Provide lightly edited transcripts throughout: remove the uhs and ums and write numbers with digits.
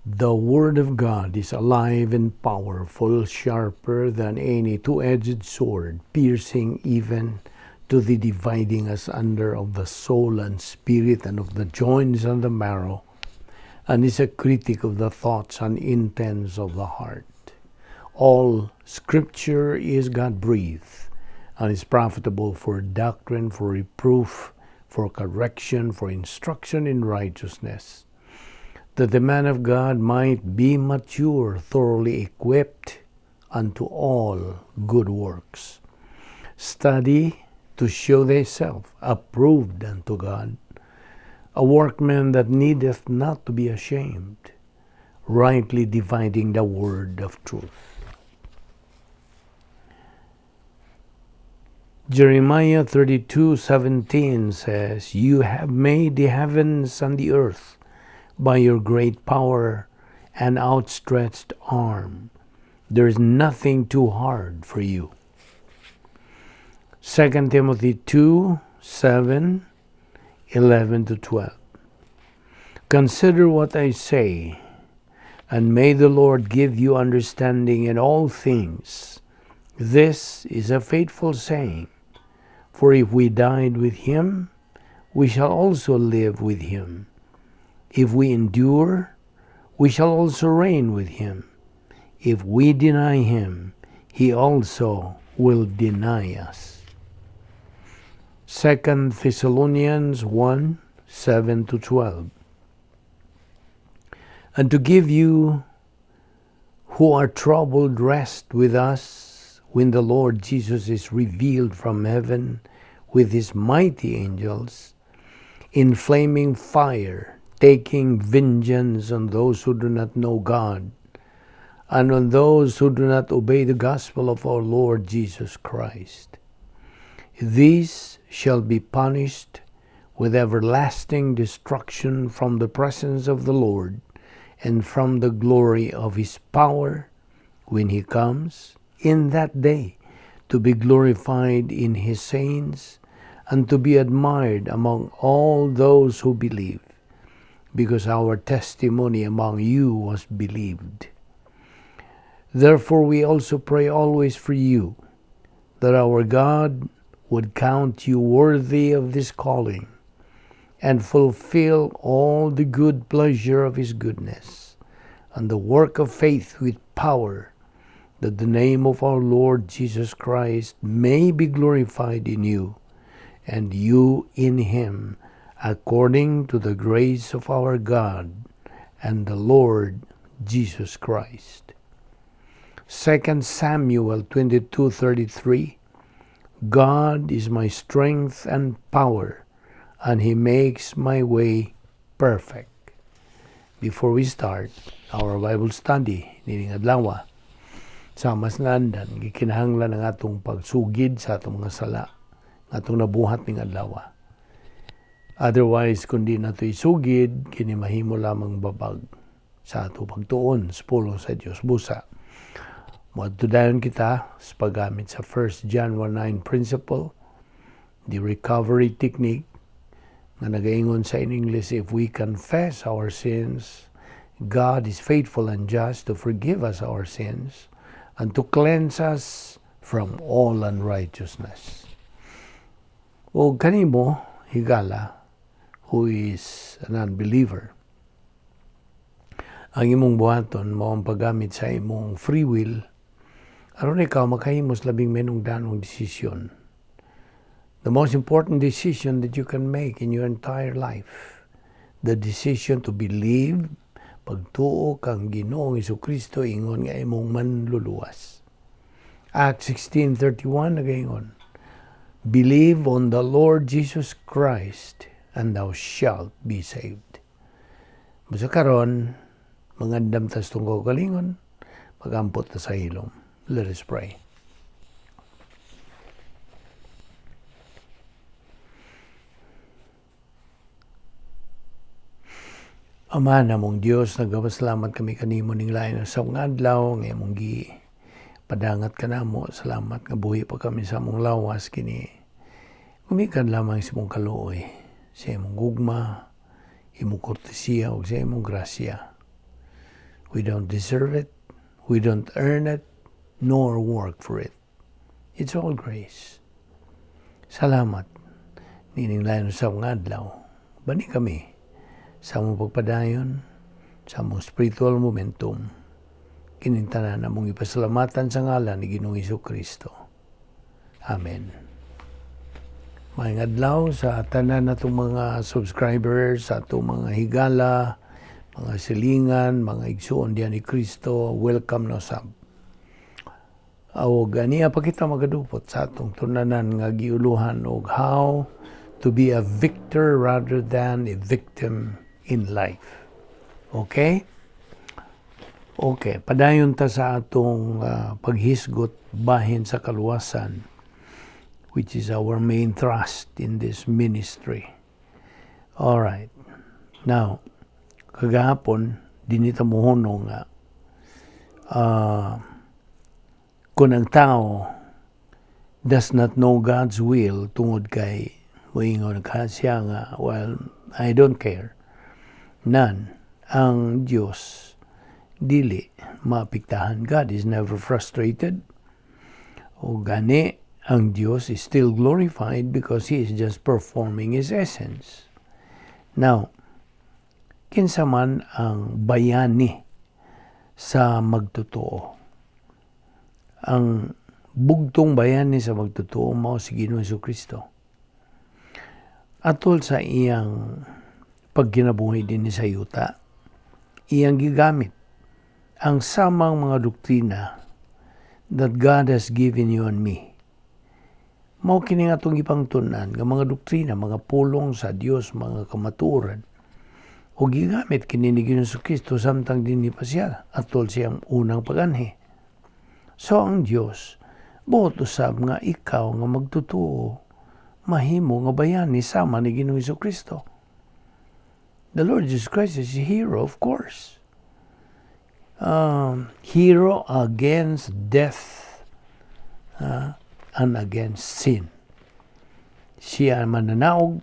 The Word of God is alive and powerful, sharper than any two-edged sword, piercing even to the dividing asunder of the soul and spirit and of the joints and the marrow, and is a critic of the thoughts and intents of the heart. All Scripture is God-breathed and is profitable for doctrine, for reproof, for correction, for instruction in righteousness, that the man of God might be mature, thoroughly equipped unto all good works. Study to show thyself approved unto God, a workman that needeth not to be ashamed, rightly dividing the word of truth. Jeremiah 32:17 says, You have made the heavens and the earth by your great power and outstretched arm. There is nothing too hard for you. 2 Timothy 2:7-11-12. Consider what I say, and may the Lord give you understanding in all things. This is a faithful saying, for if we died with him, we shall also live with him. If we endure, we shall also reign with him. If we deny him, he also will deny us. 2 Thessalonians 1:7-12. And to give you who are troubled rest with us when the Lord Jesus is revealed from heaven with his mighty angels in flaming fire, taking vengeance on those who do not know God and on those who do not obey the gospel of our Lord Jesus Christ. These shall be punished with everlasting destruction from the presence of the Lord and from the glory of his power when he comes in that day to be glorified in his saints and to be admired among all those who believe, because our testimony among you was believed. Therefore we also pray always for you, that our God would count you worthy of this calling, and fulfill all the good pleasure of his goodness, and the work of faith with power, that the name of our Lord Jesus Christ may be glorified in you, and you in him, according to the grace of our God and the Lord Jesus Christ. 2 Samuel 22:33. God is my strength and power, and he makes my way perfect. Before we start our Bible study, nining adlaw, sa mas nandan, gikinahanglan ang atong pagsugid sa atong mga sala, atong nabuhat ning adlaw. Otherwise, kung di nato isugid, kini mahimo lamang babag sa ato pagtuon sa pulong sa Dios busa. Moadtudayon kita sa paggamit sa 1 John 1:9 principle, the recovery technique, nga nagaingon sa in English, if we confess our sins, God is faithful and just to forgive us our sins and to cleanse us from all unrighteousness. O kanimo, higala, who is an unbeliever, ang imong buhaton mao ang paggamit sa imong free will aron ikaw makahimos labing menungdanong desisyon. The most important decision that you can make in your entire life, the decision to believe, pagtuo kang Ginoong Jesucristo ingon nga imong manluluwas. Acts 16:31 nagaingon, believe on the Lord Jesus Christ and thou shalt be saved. Busa karon, mangandam tas tunggo kalingon, pagampot ta sa hilom. Let us pray. Ama namong Dios, nagpasalamat kami kanimo ning lain sa mga adlaw nga imong padangat kanamo. Salamat nga buhi pa kami sa among lawas kini. Gumikan lamang sa imong kaluoy, sa imong gugma, imong kortesiya ug sa imong grasya. We don't deserve it. We don't earn it, nor work for it. It's all grace. Salamat. Nining layon sa mga adlaw. Bani kami sa mong pagpadayon, sa mong spiritual momentum. Kining tanan na mong ipasalamatan sa ngalan ni Ginoong Jesucristo. Amen. Maayong adlaw sa tanan natong mga subscribers, sa atong mga higala, mga silingan, mga igsoon diyan ni Kristo, welcome no sab. O ganiya pa kita magadupot sa atong tunanan nga giuluhan og how to be a victor rather than a victim in life. Okay? Okay, padayon ta sa atong paghisgot bahin sa kaluwasan, which is our main thrust in this ministry. All right. Now, kagahapon dinita mohonong nga kung ang tao does not know God's will tungod kay moingon siya nga, well, I don't care. None. Ang Diyos dili maapektahan. God is never frustrated. O gani, ang Diyos is still glorified because He is just performing His essence. Now, kinsa man ang bayani sa magtotoo. Ang bugtong bayani sa magtotoo mao si Ginoong Jesucristo. Atol sa iyang pagkinabuhi din sa yuta, iyang gigamit ang samang mga doktrina that God has given you and me. Mao kini nga atong ipangtun-an nga mga doktrina, mga pulong sa Dios, mga kamatuoran, o gigamit kini ni Ginoong Jesucristo samtang dinhi pa siya atol siyang unang paganhi. So ang Dios buot usab nga ikaw nga magtotoo mahimo nga bayani sama ni Ginoong Jesucristo. The Lord Jesus Christ is a hero, of course. Hero against death and against sin. Siya mananaog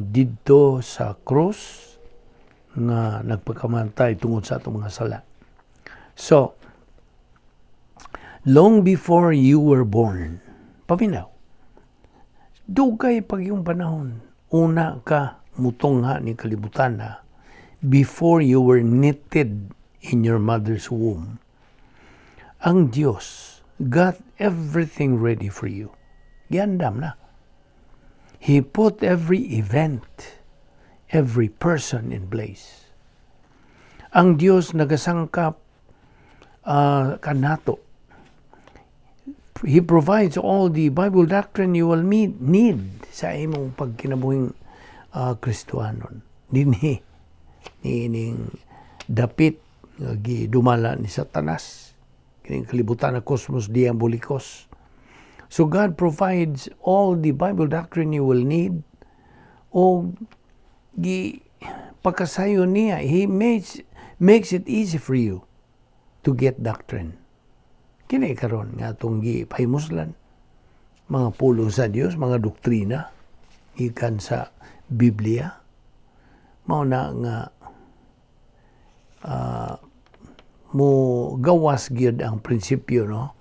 didto sa krus nga nagpakamatay tungod sa atong mga sala. So, long before you were born, paminaw, dugay pag yung panahon, una ka mutongha ni kalibutan na before you were knitted in your mother's womb. Ang Diyos got everything ready for you. Giandam na. He put every event, every person in place. Ang Diyos nagasangkap kanato. He provides all the Bible doctrine you will need sa imong pagkinabuhing Kristohanon. Dinhi nining dapit nga gidumala ni Satanas, kining kalibutan na kosmos diabolikos. So God provides all the Bible doctrine you will need, o pagkasayon niya, He makes it easy for you to get doctrine. Kini karon nga atong gipahimuslan, mga pulong sa Dios, mga doktrina ikan sa Biblia, mao na nga mo gawas gyud ang prinsipyo, no?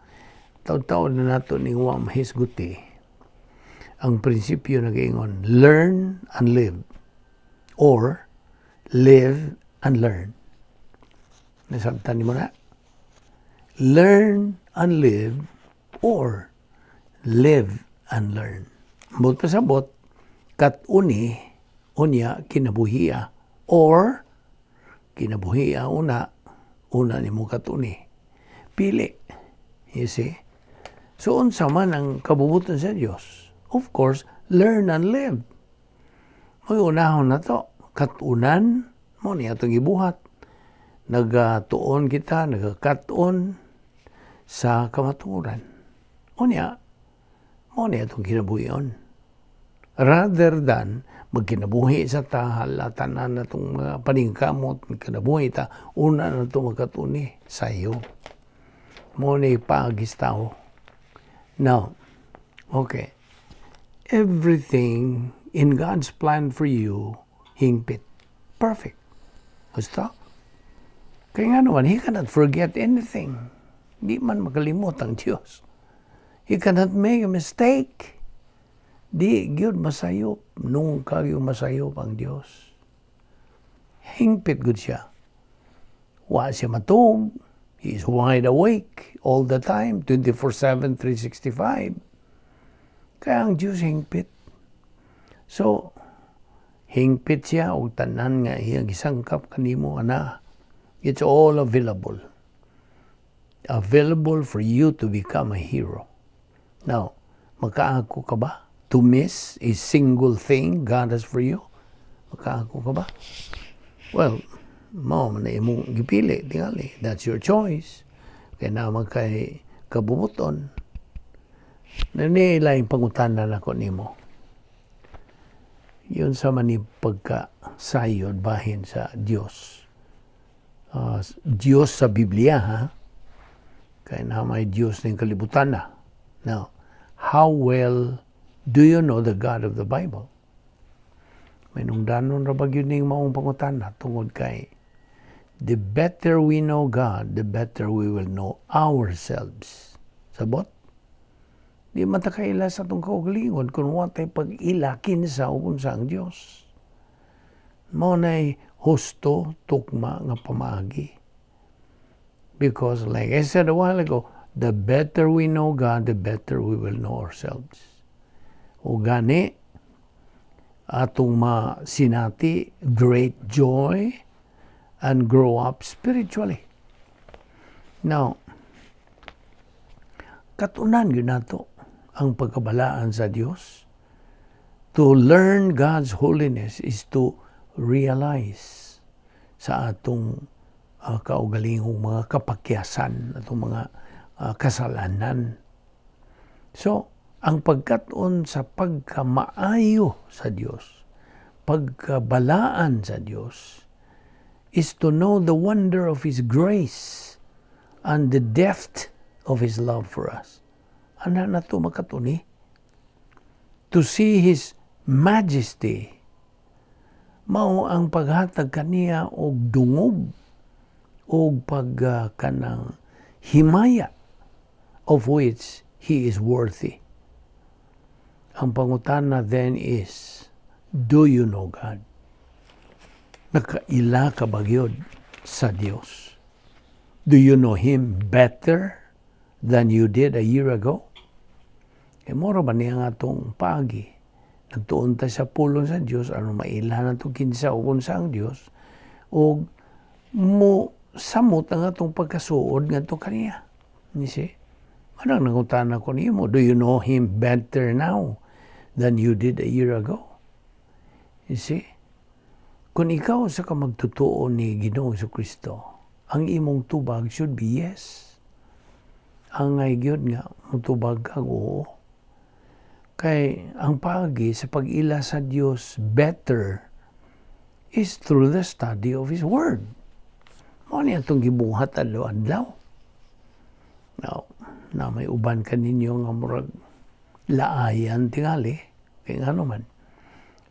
Taud-taud na nato ning wa mahisguti ang prinsipyo na giingon, learn and live, or live and learn. Nasabtan nimo na? Learn and live, or live and learn. Bot pasabot, kat-uni, unya, kinabuhiya, or kinabuhiya, una ni mo kat-uni. Pili. You see? So, unsa man ang kabubuton sa Diyos? Of course, learn and live. May unahon na to. Kat-unan, mo niya itong ibuhat. Nagatuon kita, nagkaton sa kamaturan. Unya, mo niya itong kinabuhiyon. Rather than magkinabuhi sa tahalatan na itong mga paningkamot, magkinabuhi ta, una na itong magkatuni sa iyo. Mo niya ipagis tao. Now, okay, everything in God's plan for you, hingpit. Perfect. Basta. Kaya nga naman, He cannot forget anything. Di man makalimot ang Diyos. He cannot make a mistake. Di gyud masayop. Nung kayo masayop ang Diyos. Hingpit gud siya. Wa siya matug. He is wide awake all the time, 24/7, 365. Kaya ang Diyos hingpit. So, hingpit siya o tanan nga iyang isangkap kanimo ana. It's all available. Available for you to become a hero. Now, makaako ka ba to miss a single thing God has for you? Makaako ka ba? Well, mao man na imong gipili tingali. That's your choice. Kaya naman kay kabubuton. Nanilaing pangutanan ako nimo. Yun sa mani pagkasayod bahin sa Diyos. Diyos sa Biblia, ha? Kaya na may Diyos ng kalibutan na. Now, how well do you know the God of the Bible? May nungdanon ra ba yun ng maong pangutana tungod kay the better we know God, the better we will know ourselves. Sabot? Di matakaila sa itong kaugalingon kung watay pag-ilakin sa ukunsa ang Diyos. Mo na'y husto, tukma, nga pamagi. Because like I said a while ago, the better we know God, the better we will know ourselves. O gani, atong masinati great joy and grow up spiritually. Now, katunan yun nato ang pagkabalaan sa Diyos. To learn God's holiness is to realize sa atong kaugalingong mga kapakyasan, atong mga kasalanan. So, ang pagkatuon sa pagkamaayo sa Diyos, pagkabalaan sa Diyos, is to know the wonder of His grace and the depth of His love for us. Ano na ito makatuni? To see His majesty, mao ang paghatag kaniya og dungog og kanang himaya of which He is worthy. Ang pangutana then is, do you know God? Nakaila ka ba gyud sa Dios? Do you know Him better than you did a year ago? E moro ba niya nga itong pagi? Nagtuon tayo sa pulong sa Diyos, ano mailan na itong kinsa o kunsa ang Diyos, o mo samot nga itong pagkasuod nga itong kaniya. You see? Anong nangutan ako niyo mo? Do you know Him better now than you did a year ago? You see? Kung ikaw sa ka magtutuo ni Ginoo sa Kristo, ang imong tubag should be yes. Ang ngay gyud nga, mutubag kag oo. Kay ang pagi sa pag-ila sa Dios better is through the study of His Word. Mao niya itong gibuhat adlaw-adlaw. Now, na may uban kaninyo nga murag laayan tingali. Kaya nga naman,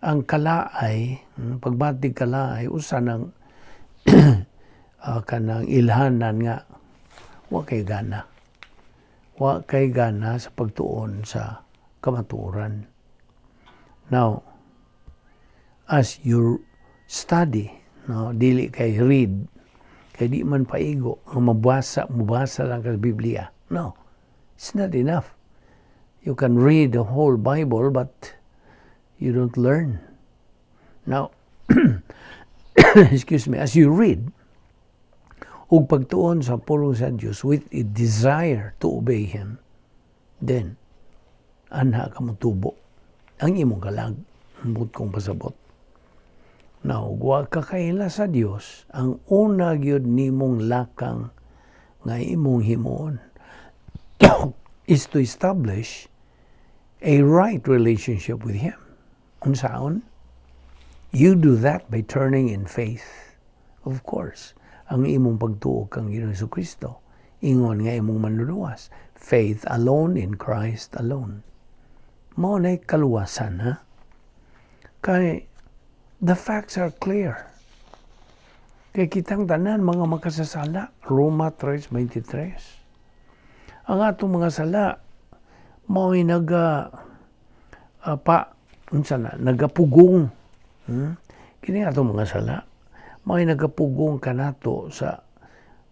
ang kalaay, pagbatig kalaay, usa ng kanang ilhanan nga, wa kay gana. Wa kay gana sa pagtuon sa kamaturan. Now, as you study, no, dili kay read, kay di man paigo, ang mabasa lang ka sa Biblia. No, it's not enough. You can read the whole Bible, but you don't learn. Now, excuse me, as you read, ug pagtuon sa pulong sa Diyos with a desire to obey Him, then, anha ka motubo ang imong kalag, ambot kong pasabot. Now, wa ka kaila sa Diyos, ang una gyud nimong lakang nga imong himuon is to establish a right relationship with Him. Unsaon? You do that by turning in faith. Of course, ang imong pagtuo kang Ginoong Jesucristo, ingon nga imong manluluwas. Faith alone in Christ alone. Mao na'y kaluwasan, ha? Kay the facts are clear. Kay kitang tanan mga makasasala, Roma 3:23. Ang atong mga sala mao'y nagapugong. Kini atong mga sala mao'y nagapugong kanato sa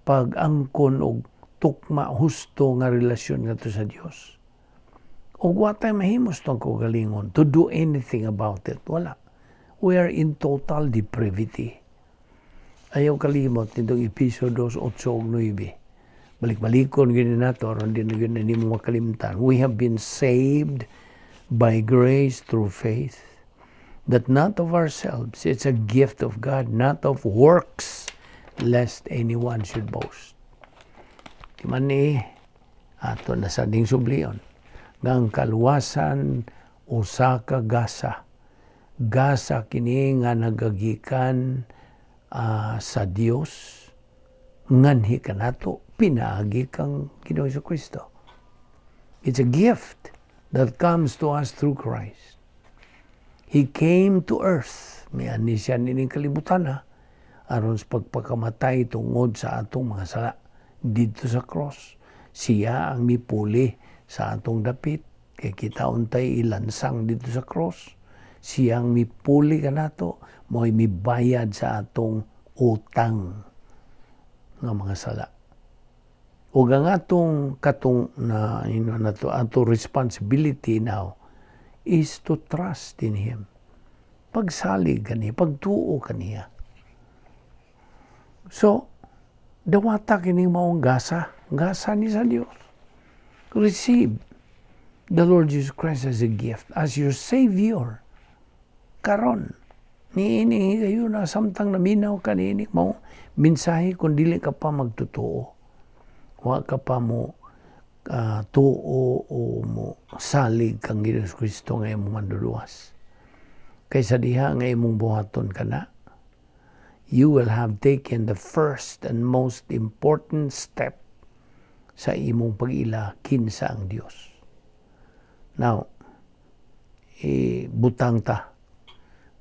pag-angkon og tukma husto nga relasyon ngadto sa Dios. O watay mahimos tong kaugalingon to do anything about it. Wala. We are in total depravity. Ayaw kalimot nitong Episodos 8:9. Balik-balikon gini nato aron din na nimo makalimtan. We have been saved by grace through faith, that not of ourselves, it's a gift of God, not of works, lest anyone should boast. Di man ato na sa ding sublion ng kaluwasan usa ka gasa. Gasa kini nga nagagikan sa Dios nganhi kanato pinaagi kang Ginoong Jesucristo. It's a gift that comes to us through Christ. He came to earth. May ani siya nining kalibutan aron sa pagpakamatay tungod sa atong mga sala dito sa cross. Siya ang mipuli sa atong dapit kay kita untay ilansang dito sa cross. Siya ang mipuli kanato mo'y mibayad sa atong utang nga mga sala. Ug ang atong atong responsibility now is to trust in Him. Pagsalig kaniya, pagtuo kaniya. So, dawata kini maong gasa ni sa Dios. Receive the Lord Jesus Christ as a gift, as your Savior. Karon, niini kayo na samtang naminaw ka niini mo, mensahe kung dili ka pa magtotoo. Wa ka pa mo tuo o mo salig kang Ginoong Kristo nga imong manluluwas. Kaysa diha nga imong buhaton kana, you will have taken the first and most important step sa imong pag-ila kinsa ang Dios. Now, butang ta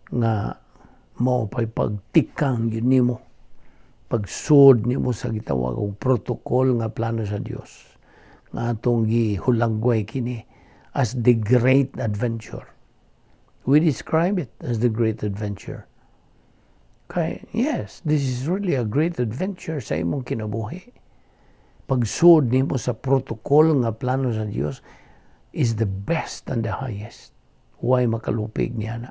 nga mao pay pagtikang yun nimo, pagsud nimo sa gitawag og protocol nga plano sa Dios nga atong gihulagway kini as the great adventure. We describe it as the great adventure. Kay yes, this is really a great adventure sa imong kinabuhi. Pagsud nimo sa protocol nga plano sa Dios is the best and the highest. Huwag makalupig niya na.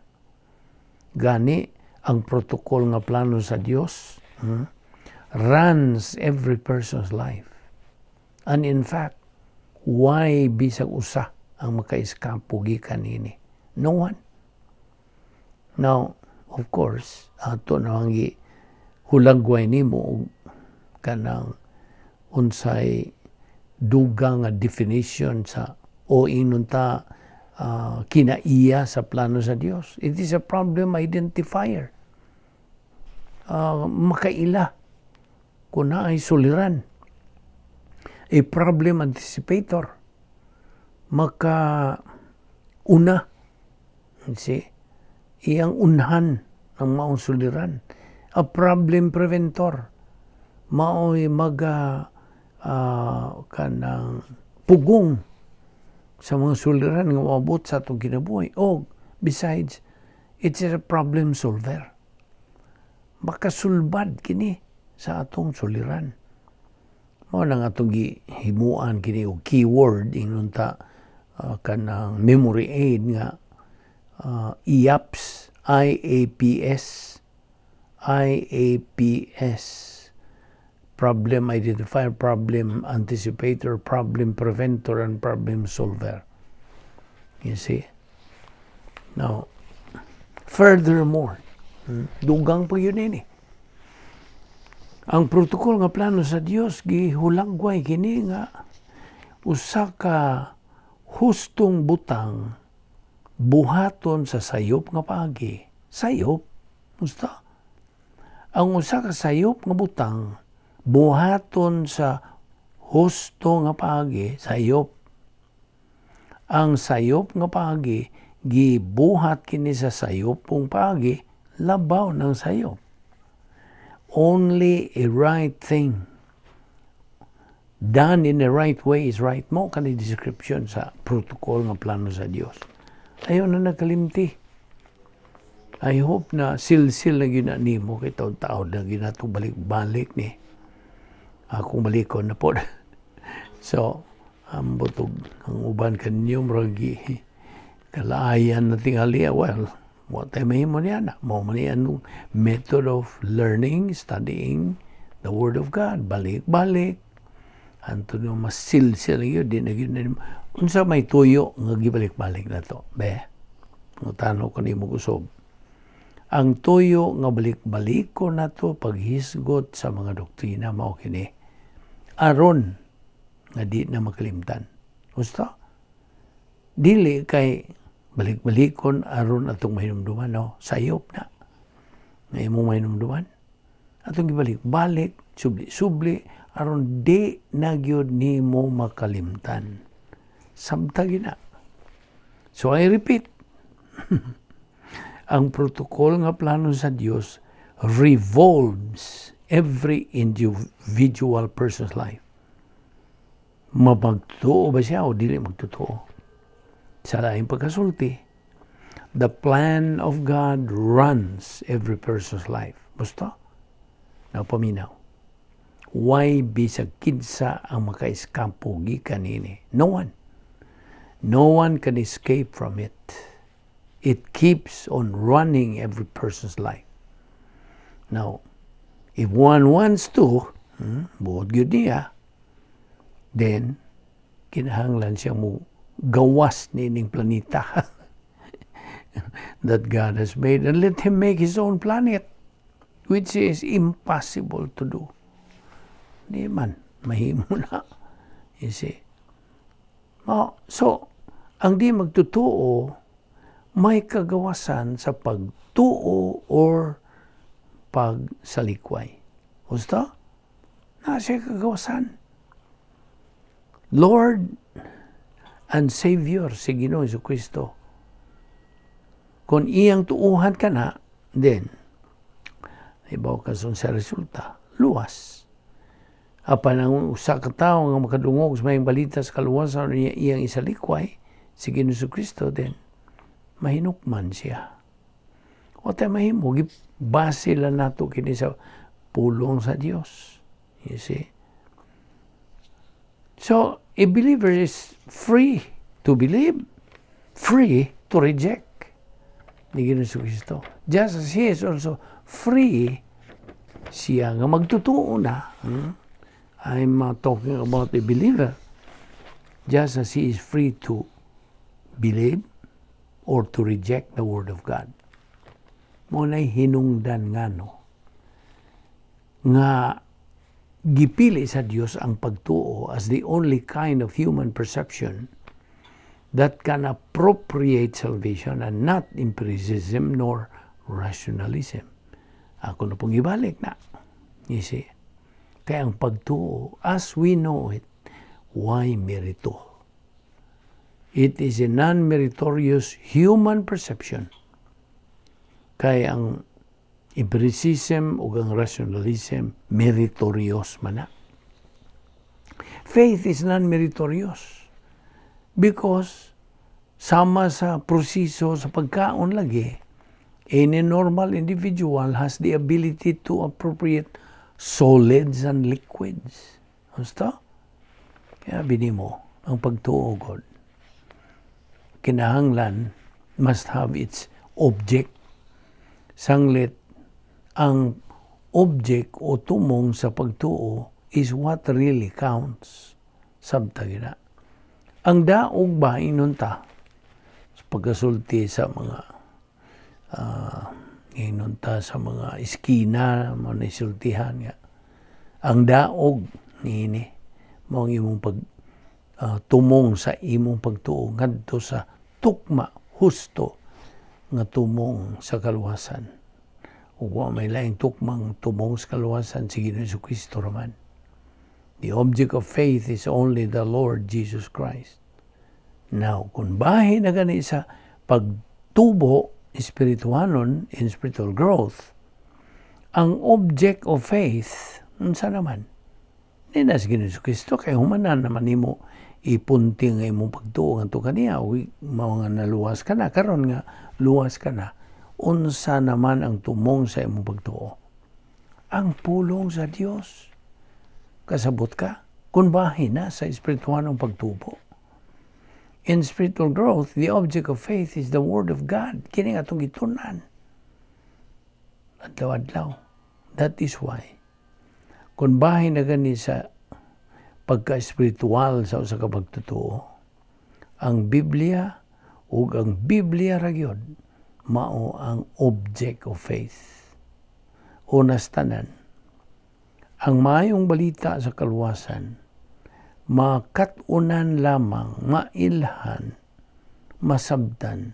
Gani, ang protocol nga plano sa Dios runs every person's life. And in fact, why bisag usa ang makaiskapo gikan ini? No one. Now, of course, ato na ang hulagway nimo kanang unsay dugang nga definition sa o inunta kinaiya sa plano sa Dios. It is a problem identifier. Makaila kung na ay suliran. A problem anticipator. Makauna. See? Iyang unhan ng maong suliran. A problem preventor. Mao'y kanang pugong sa mga suliran nga maabot sa atong kinabuhi. O, besides, it's a problem solver. Makasulbad kini sa atong suliran. Mao nang atong himuan kini og keyword inunta kanang memory aid nga IAPS, IAPS, problem identifier, problem anticipator, problem preventor, and problem solver. You see? Now, furthermore, dugang pa yun ini. Ang protocol nga plano sa Dios gihulagway kini nga usa ka hustong butang buhaton sa sayop nga paagi. Sayop? Musta? Ang usa ka sayop nga butang buhaton sa husto nga paagi, sayop. Ang sayop nga paagi gibuhat kini sa sayopong paagi, labaw ng sayop. only a right thing done in the right way is right mo kanang description sa protocol nga plano sa Dios. Ayaw na nakalimti. I hope na sil-sil na ginanimo kay taon-taon na ginato balik-balik ni. Akong balikon na po. So, ang butog ang uban kanyo maragi kalaayan na tingali. Well, what tayo mahimo niya na? Mo man yan method of learning, studying the Word of God. Balik-balik. Anto nyo masil-sil yun. Di na yun. Unsa may tuyo nga gibalik-balik na to. Be, tano ko ni mo kusob. Ang tuyo nga balik-balik ko na to paghisgot sa mga doktrina mao kini. Aron nga di na makalimtan. Gusto? Dili kay balik-balikon aron atong mahinumduman. No? Sayop na. Nga imong mahinumduman. Atong gibalik-balik, subli-subli, aron di na gyud nimo makalimtan. Samtagi na. So I repeat, ang protocol nga plano sa Dios revolves every individual person's life. Mapagtuo ba siya o dili magtutuo? Sa laing pagkasulti, the plan of God runs every person's life. Basta? Napaminaw. Why bisag kinsa ang maka-eskampo gikan ini? No one. No one can escape from it. It keeps on running every person's life. Now, if one wants to, buod gyud niya, then kinahanglan siya mo gawas nining planeta that God has made and let him make his own planet, which is impossible to do. Di man, mahimo na. You see? So, ang di magtutuo, may kagawasan sa pagtuo or pagsalikway. Gusto? Na siya kagawasan. Lord and Savior si Ginoong Jesucristo. Kung iyang tuuhan ka na, then, ibaw ka sa resulta, luwas. Apan ang usa ka tawo nga makadungog sa mayang balita sa kaluwasan niya iyang isalikway si Ginoong Jesucristo, then mahinukman siya. O tayo mahimo, base lang nato kini sa pulong sa Dios. You see? So, a believer is free to believe, free to reject ni Ginoong Jesucristo. Just as He is also free siya nga magtutuo na. I'm talking about a believer. Just as he is free to believe or to reject the Word of God. Muna'y hinungdan nga no. Nga gipili sa Dios ang pagtuo as the only kind of human perception that can appropriate salvation and not empiricism nor rationalism. Ako na pong ibalik na. You see? Kaya ang pagtuo, as we know it, why merito? It is a non-meritorious human perception. Kaya ang empiricism o ang rationalism, meritorious man na. Faith is non-meritorious because sama sa proseso sa pagkaon lagi, any normal individual has the ability to appropriate solids and liquids. Basta? Kaya binimo, ang pagtuo God, kinahanglan must have its object. Sanglit, ang object o tumong sa pagtuo is what really counts. Sabtagi na. Ang daog ba inunta sa pagkasulti sa mga inunta sa mga iskina, mga isultihan nga. Ang daog nini mo ang imong tumong sa imong pagtuo ngadto sa tukma husto nga tumong sa kaluwasan. Ug wa may laing tukmang tumong sa kaluwasan si Ginoong Jesucristo raman. The object of faith is only the Lord Jesus Christ. Now, kung bahin na gani sa pagtubo espirituanon in spiritual growth, ang object of faith, unsa naman? Ninas Ginoong Kristo kay humanan naman nimo ipunti nga imong pagtuo ngadto kaniya mao nga naluwas ka na karon nga luwas ka na. Unsa naman ang tumong sa imong pagtuo? Ang pulong sa Dios. Kasabot ka kun bahin na sa espirituwal ng pagtubo. In spiritual growth, the object of faith is the Word of God. Kini nga itong gitunan. Adlaw-adlaw. That is why. Kung bahin na gani sa pagka-espiritual sa usa ka pagtutuo, ang Biblia o ang Biblia ra gyud mao ang object of faith. Unas tanan, ang maayong balita sa kaluwasan, makatunan lamang, mailhan, masabtan,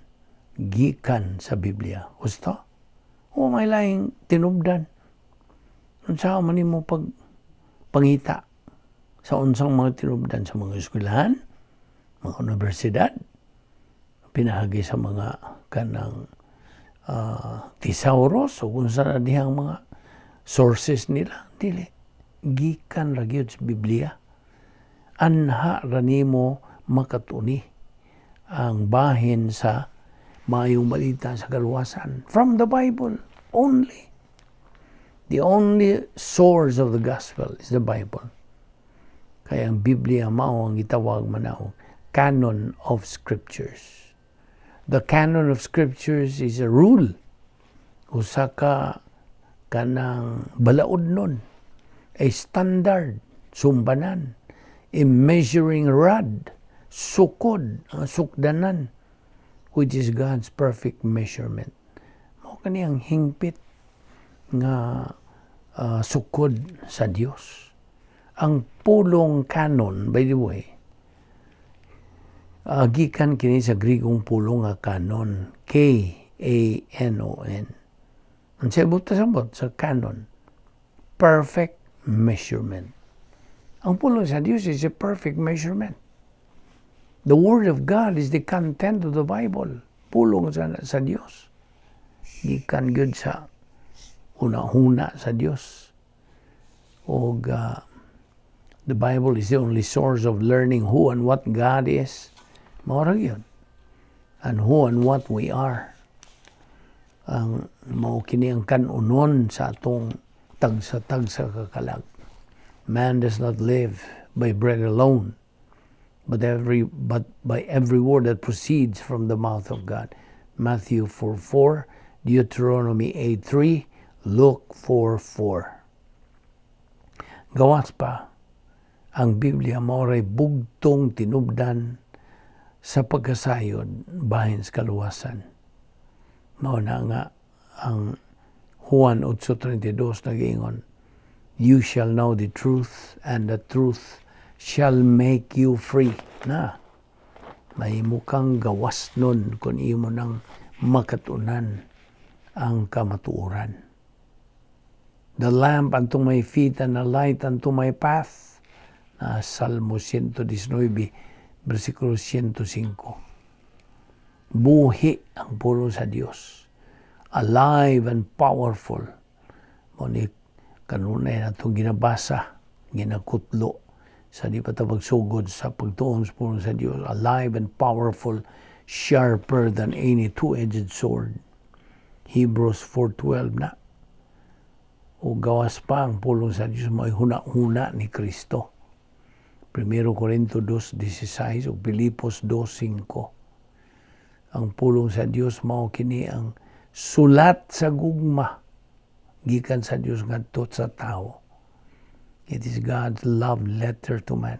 gikan sa Biblia. Gusto? O may laing tinubdan. Unsa man nimo pangita sa unsang mga tinubdan sa mga eskwelahan, mga universidad, pinahagi sa mga kanang thesaurus o kung saan na dihang mga sources nila. Dili. Gikan ra gyud sa Biblia. Anha ra nimo makatuni ang bahin sa maayong balita sa kaluwasan from the Bible only. The only source of the gospel is the Bible. Kaya ang Biblia mao ang gitawag manaw canon of scriptures. The canon of scriptures is a rule. Usa ka kanang balaod nun. A standard, sumbanan, a measuring rod, sukod, sukdanan, which is God's perfect measurement. Mao kaniyang hingpit nga sukod sa Dios. Ang pulong canon, by the way, gikan kini sa Grigong pulong nga canon, K-A-N-O-N. Ang sabot sa canon, perfect measurement. Ang pulong sa Diyos is a perfect measurement. The Word of God is the content of the Bible. Pulong sa Diyos. Gikan gyud sa una-huna sa Diyos. O the Bible is the only source of learning who and what God is. Mao yun. And who and what we are. Ang mao kini ang kanunon sa atong tagsa-tagsa kakalag. Man does not live by bread alone, but by every word that proceeds from the mouth of God. Matthew 4:4, Deuteronomy 8:3, Luke 4:4. Gawas pa, ang Biblia maoray bugtong tinubdan sa pagkasayod bahin sa kaluwasan. Mao na nga ang Juan 8:32 nag-ingon, you shall know the truth and the truth shall make you free. Na, may mukang gawas nun kung imo nang makatunan ang kamatuoran. The lamp unto my feet and a light unto my path. Na Salmo 119, versikulo 105. Buhi ang pulong sa Dios. Alive and powerful. Muni kanunay na itong ginabasa, ginakutlo sa di pa tapagsugod sa pagtuon sa pulong sa Dios. Alive and powerful, sharper than any two-edged sword. Hebrews 4:12 na. O gawas pa ang pulong sa Diyos, may huna-huna ni Kristo. 1 Corinto 2:16 o Pilipos 2:5. Ang pulong sa Diyos mao kini ang sulat sa gugma gikan sa Diyos ngadto sa tao. It is God's love letter to man.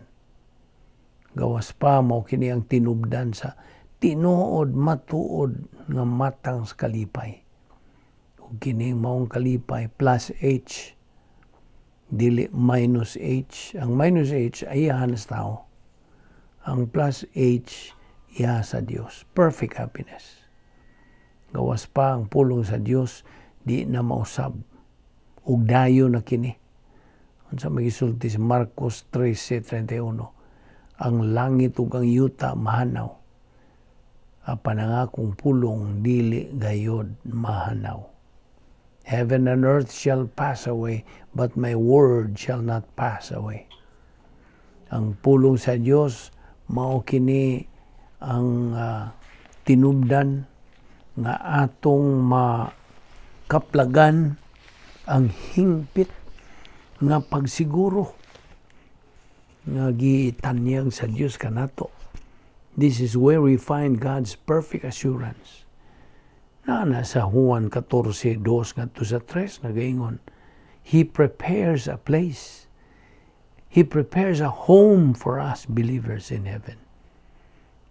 Gawas pa mao kini ang tinubdan sa tinuod matuod nga matang sa kalipay. Kini maong kalipay plus H dili minus H. Ang minus H ay iyahan sa tao. Ang plus H iya sa Dios. Perfect happiness. Gawas pa ang pulong sa Dios di na mausab. Ug dayo na kini. Unsa magisulti sa Marcos 13:31. Ang langit ug ang yuta mahanaw. Apan ang akong pulong dili gayod mahanaw. Heaven and earth shall pass away, but my word shall not pass away. Ang pulong sa Dios mao kini ang tinubdan nga atong makaplagan ang hingpit nga pagsiguro nga gitanyag sa Dios kanato. This is where we find God's perfect assurance. Na sa Juan 14:2 ngadto sa 3 nagaingon, He prepares a place. He prepares a home for us believers in heaven.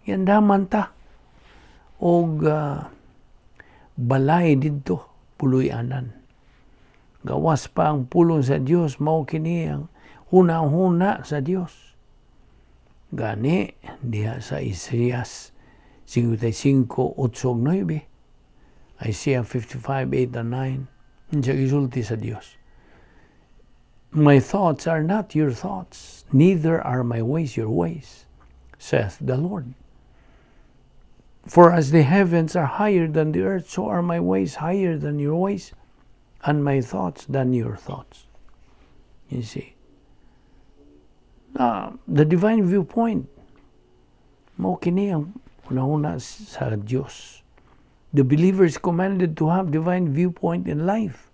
Yan daman ta. Og balay didto, puloy-anan. Gawas pa ang pulong sa Dios, mao kini ang huna-huna sa Dios. Gani, diha sa Isaías 55:8-9, Isaiah 55:8-9, siya gisulti sa Dios. My thoughts are not your thoughts, neither are my ways your ways, saith the Lord. For as the heavens are higher than the earth, so are my ways higher than your ways, and my thoughts than your thoughts. You see. The divine viewpoint, mao kini ang una-una sa Dios. The believer is commanded to have divine viewpoint in life.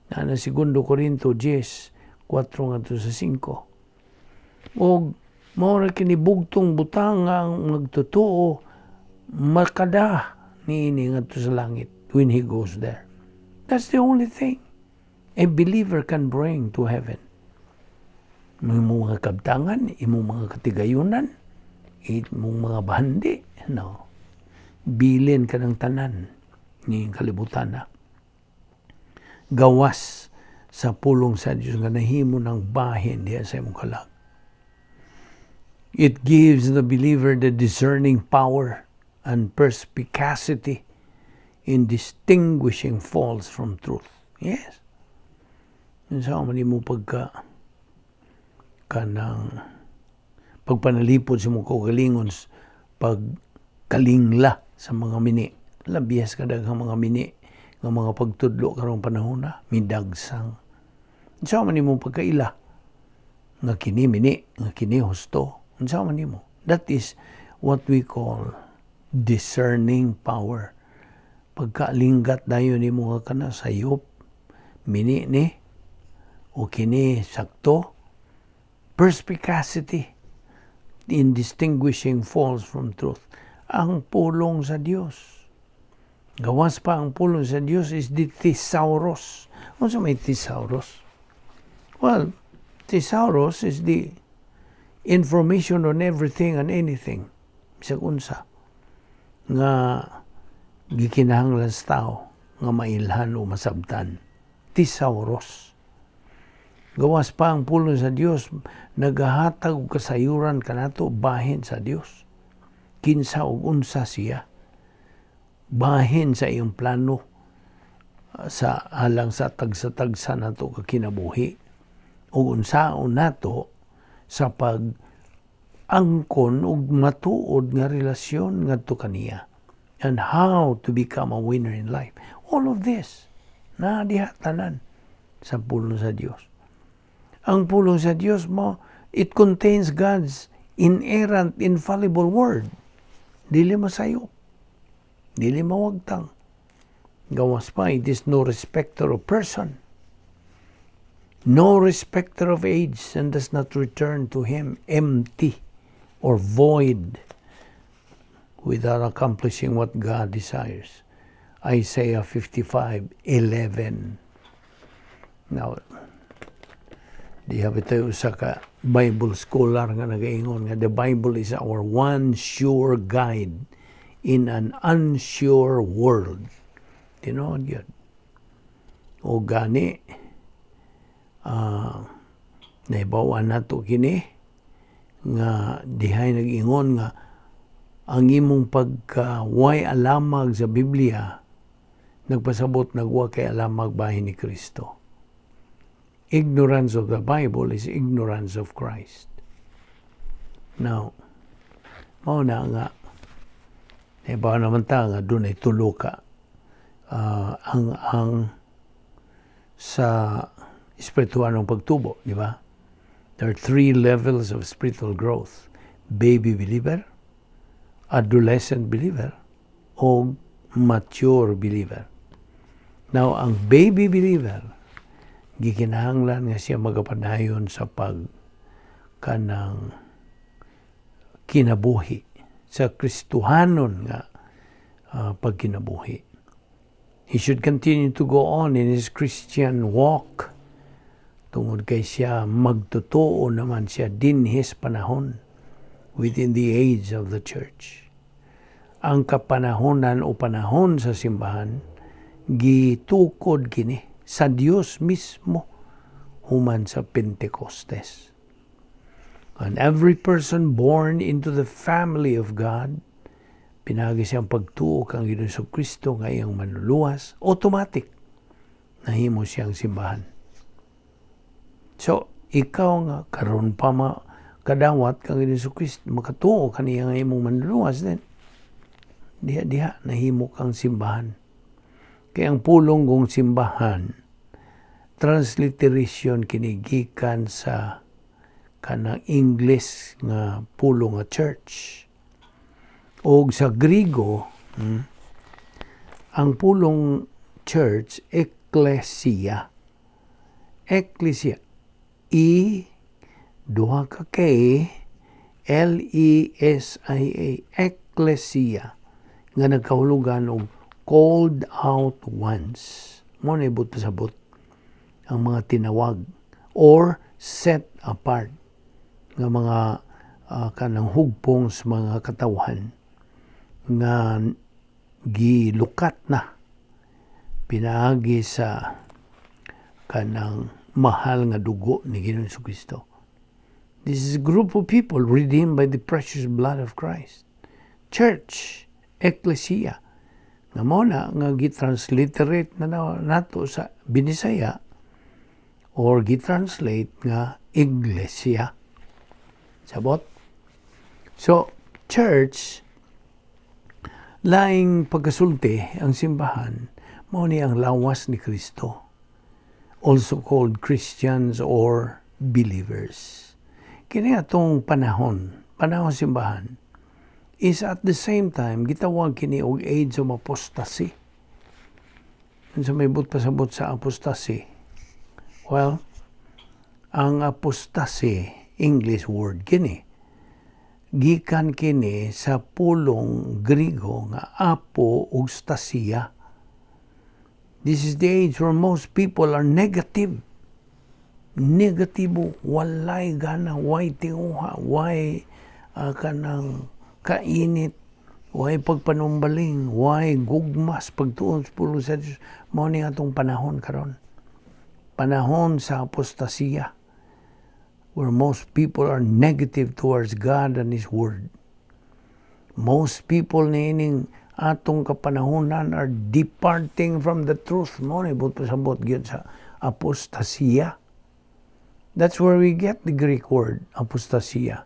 Na 2 Corinto 10:4-5. Og mao ra kini bugtong butang ang nagtotoo makada niini ngadto sa langit when he goes there. That's the only thing a believer can bring to heaven. Imong mga kabtangan, imong mga katigayunan, imong mga bandi, no. Bilin ka ng tanan ni kalibutan na. Gawas sa pulong sa Diyos nga nahimo ng bahin diya sa imong kalag. It gives the believer the discerning power and perspicacity in distinguishing false from truth. Yes. Yun sa man mo pagpanalipod sa mga kaugalingon, pagkalingla sa mga mini. Labiyas kadaghang mga mini nga mga pagtudlo karong panahon na midagsang. Unsa man nimo pagkaila nga kini mini, nga kini husto. Unsa man nimo? That is what we call discerning power. Pagkalinggat dayon nimo nga kana sayop mini ni o kini sakto. Perspicacity in distinguishing false from truth. Ang pulong sa Dios. Gawas pa ang pulong sa Dios is the thesaurus. Ano sa may thesaurus? Well, thesaurus is the information on everything and anything. Bisag unsa nga gikinahanglan sa tao nga mailhan o masabtan. Thesaurus. Gawas pa ang pulong sa Dios, nagahatag og kasayuran kanato bahin sa Dios. Kinsa og unsa siya. Bahin sa iyong plano sa alang sa tagsa-tagsa nato ka kinabuhi. O unsaon nato sa pag-angkon og matuod nga relasyon ngadto kaniya. And how to become a winner in life. All of this na diha tanan sa pulong sa Dios. Ang pulong sa Dios mo, it contains God's inerrant, infallible word. Dili masayop. Dili mawagtang. Gawas pa, it is no respecter of person. No respecter of age, and does not return to him empty or void without accomplishing what God desires. Isaiah 55:11. Now, di habi tayo usa ka Bible scholar nga nagaingon nga the Bible is our one sure guide in an unsure world. Tinuod yun. O gani, naibawan nato kini nga dihay nag-ingon nga ang imong pagka-way alamag sa Biblia nagpasabot nagwa kay alamag bahin ni Kristo. Ignorance of the Bible is ignorance of Christ. Now, mao na nga, iba naman ta nga doon ay tulo ka. Ang sa espiritualong pagtubo, di ba? There are 3 levels of spiritual growth. Baby believer, adolescent believer, o mature believer. Now, ang baby believer, gikinahanglan nga siya magapadayon sa kanang kinabuhi, sa Kristuhanon nga pagkinabuhi. He should continue to go on in his Christian walk. Tungod kay siya magtotoo naman siya dinhis panahon within the age of the church. Ang kapanahonan o panahon sa simbahan, gitukod kini sa Dios mismo human sa Pentecostes. And every person born into the family of God, pinagi siyang pagtuo kang Jesucristo nga iyang manluluwas, automatic nahimo siyang simbahan. So, ikaw nga, karon pa kadawat kang Jesucristo, makatuo kaniya nga imong manluluwas din. Diha, nahimo kang simbahan. Kaya ang pulong kong simbahan, transliteration kinigikan sa kanang English nga pulong nga church. O sa Griego, ang pulong church, ecclesia. Ecclesia. Duha ka kay L-E-S-I-A. Ecclesia. Nga nagkahulugan og called out ones. Mo na ibut pasabot ang mga tinawag or set apart nga mga kanang hugpong sa mga katawhan nga gilukat na pinaagi sa kanang mahal nga dugo ni Ginoong Jesucristo. This is a group of people redeemed by the precious blood of Christ. Church, ecclesia, nga mo na nga gitransliterate na nato sa Binisaya or gitranslate nga iglesia. Sabot? So, church, laing pagkasulti ang simbahan, mo ni ang lawas ni Kristo, also called Christians or believers. Kini atong panahon simbahan, is at the same time, gitawag kini og age of apostasy. Sa may pasabot sa apostasy, well, ang apostasy, English word kini, gikan kini sa pulong Griego nga apo ug stasia. This is the age where most people are negative. Negatibo, walay gana, way tinguha, way kanang kainit, way pagpanumbaling, way gugmas, pagtuon sa pulong sa Diyos. Mao ni atong panahon karon. Panahon sa apostasya, where most people are negative towards God and His Word. Most people niining atong kapanahonan are departing from the truth. Mo ni but pasabot gyud sa apostasya. That's where we get the Greek word apostasya,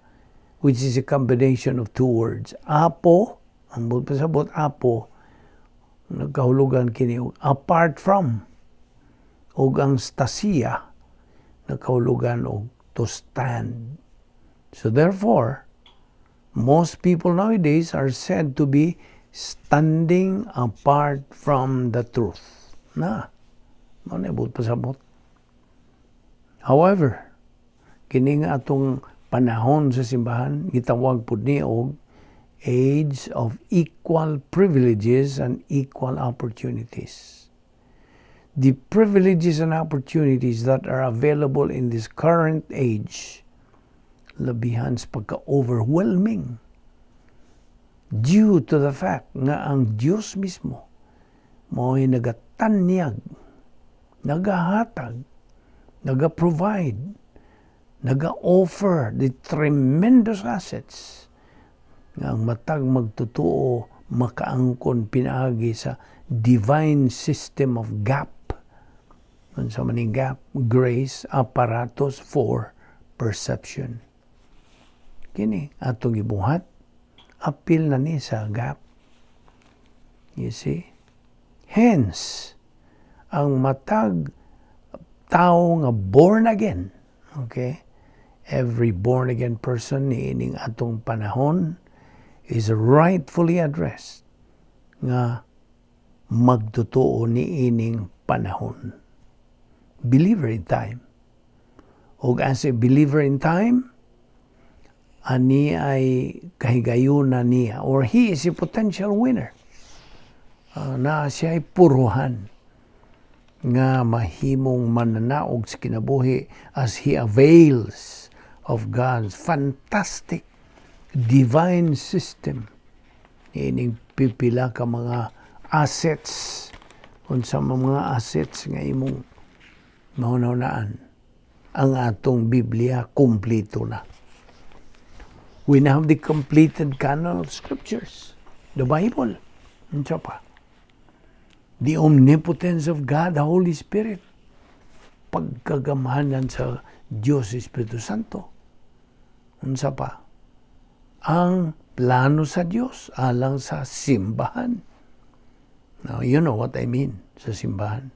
which is a combination of 2 words. Apo, ang but pasabot apo, nagkahulugan kini apart from, ug ang stasia nagkahulugan og to stand. So therefore, most people nowadays are said to be standing apart from the truth. Manibot pasabot. However, kini nga atong panahon sa simbahan, gitawag pud ni og age of equal privileges and equal opportunities. The privileges and opportunities that are available in this current age, labihan sa pagka-overwhelming due to the fact nga ang Diyos mismo mo'y nagatanyag, nagahatag, naga-provide, naga-offer the tremendous assets nga ang matag magtutuo makaangkon pinaagi sa divine system of gap. Sa maning gap, grace apparatus for perception. Kini atong gibuhat, apil na ni sa gap. You see? Hence, ang matag tao nga born again, okay? Every born again person niining atong panahon is rightfully addressed nga magtotoo niining panahon. Believer in time. O as a believer in time, ani ay kahigayuna niya or he is a potential winner. Na siya ay puruhan nga mahimong mananaog sa kinabuhi as he avails of God's fantastic divine system. Ining pipila ka mga assets, unsa mga assets nga imong mahunaunaan. Ang atong Biblia kumplito na. We now have the completed canon of scriptures, the Bible. Unsa pa? The omnipotence of God, the Holy Spirit. Pagkagamahanan sa Diyos Espiritu Santo. Unsa pa? Ang plano sa Diyos alang sa simbahan. Now, you know what I mean sa simbahan.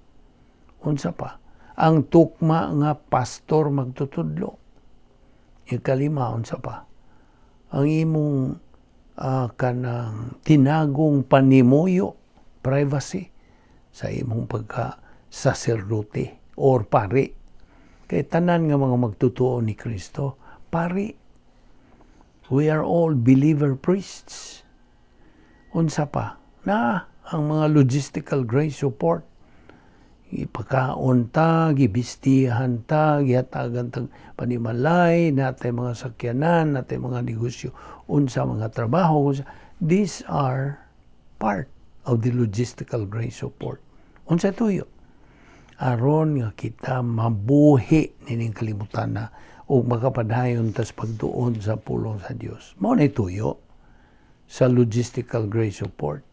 Unsa pa? Ang tukma nga pastor magtutudlo. Ikalima, unsa pa? Ang imong kanang tinagong panimuyo, privacy, sa imong pagka-saserdote or pari. Kay tanan nga mga magtutuo ni Kristo, pari. We are all believer priests. Unsa pa? Na ang mga logistical grace support, ipakaon ta, gibistihan ta, gihatagan tag panimalay, natay mga sakyanan, natay mga negosyo, unsa mga trabaho. These are part of the logistical grace support. Unsa tuyo? Aron nga kita mabuhi nining kalibutan na o makapadayon tas pagtuon sa pulong sa Dios. Mao na tuyo sa logistical grace support.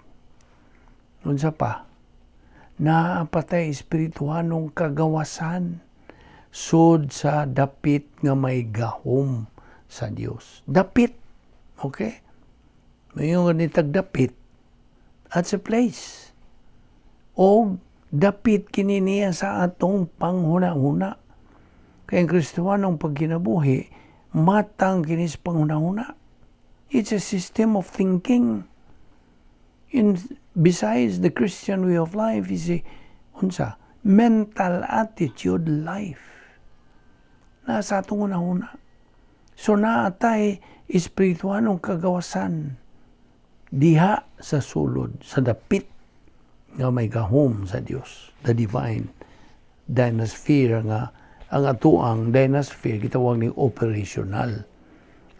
Unsa pa? Naapatay espirituhanong kagawasan sud sa dapit nga may gahom sa Dios. Dapit. Okay? Mayong ganitag dapit at sa place. O dapit kini niya sa atong panghuna-huna. Kaya ang Kristiyanong pagkinabuhi, matang kini sa panghuna-huna. It's a system of thinking. Besides, the Christian way of life is a mental attitude life. Nasa atong una-una. So naatay espirituhanong kagawasan diha sa sulod, sa dapit nga may gahom sa Dios, the divine dinosphere nga ang atuang dinosphere gitawag ni operational.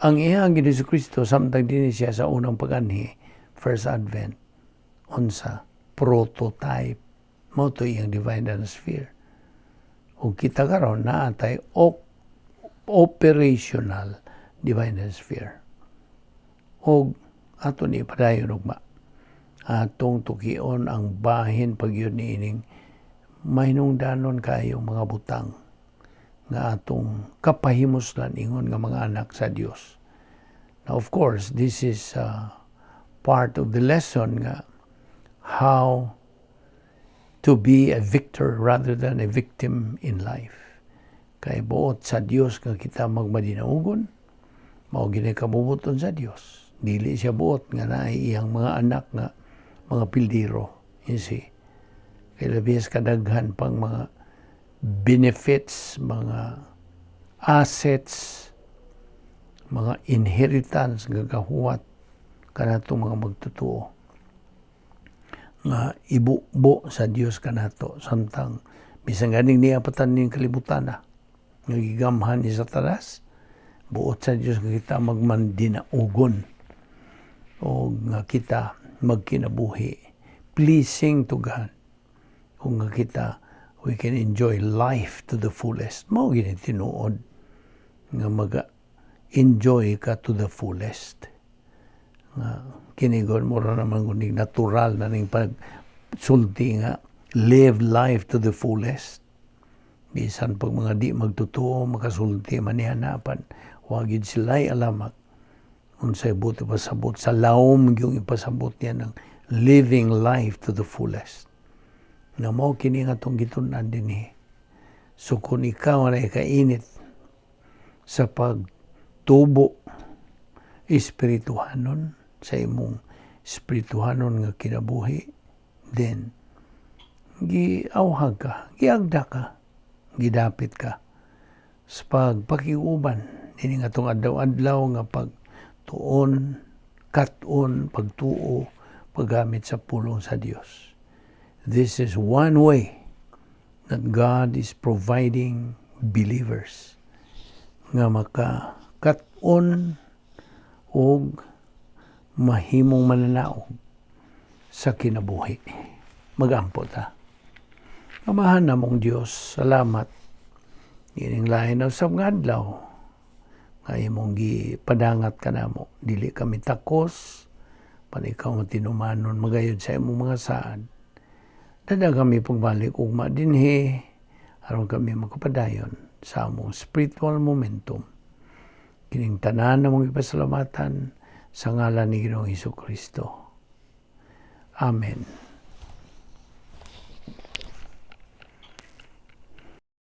Ang iyang Hesus Kristo samtang dinhi siya sa unang pag-anhi, first advent, unsa prototype mo to iyang divine dinosphere. Ug kita karon naatay operational divine dinosphere. Og ato ni padayon ugma atong tukion ang bahin pagyud niining mahinungdanon kayo mga butang nga atong kapahimuslan ingon nga mga anak sa Dios. Now of course, this is part of the lesson nga how to be a victor rather than a victim in life. Kay buot sa Dios nga kita magmadinaugon, mao gini kabubuton sa Dios. Dili siya buot nga naay iyang mga anak nga mga pildiro, you see. Kaya labis kadaghan pang mga benefits, mga assets, mga inheritance gagahuwat kanatong mga magtutuo nga ibubo sa Dios kanato samtang bisan ganing niapatan ning kalibutan na nga gigamhan ni Satanas, buot sa Dios nga kita magmandinaugon o nga kita magkinabuhi pleasing to God. Kung nga kita we can enjoy life to the fullest. Mao gini tinuod nga enjoy ka to the fullest. Nga kinigon mo ra naman kuning natural na ning pagsulti nga live life to the fullest. Bisan pag mga di magtutuo makasulti man ni hanapan, wa gid sila'y alamak unsay buti pasabot sa lawom yung ipasabot niya ng living life to the fullest. Na mao kini nga tong gitun-an dinhi So kung ikaw na kainit sa pagtubo espirituhanon sa imong espirituhanon nga kinabuhi, then giawhag ka, giagda ka, gidapit ka sa pagpakiuban dini nga tong adlaw-adlaw nga pagtuon, kat-on, pagtuo, paggamit sa pulong sa Dios. This is one way that God is providing believers nga maka-kat-on o mahimong mananaog sa kinabuhi. Magampo ta. Amahan namong Diyos, salamat. Ining lain na sa mga adlaw nga imong gipadangat ka namo. Dili kami takos, panikaw mo tinumanon magayod sa imong mga saad. Dada kami pagbalik ugma dinhi aron kami makapadayon sa among spiritual momentum. Kining tanan namong ipasalamatan sa ngalan ni Ginoong Hesukristo. Amen.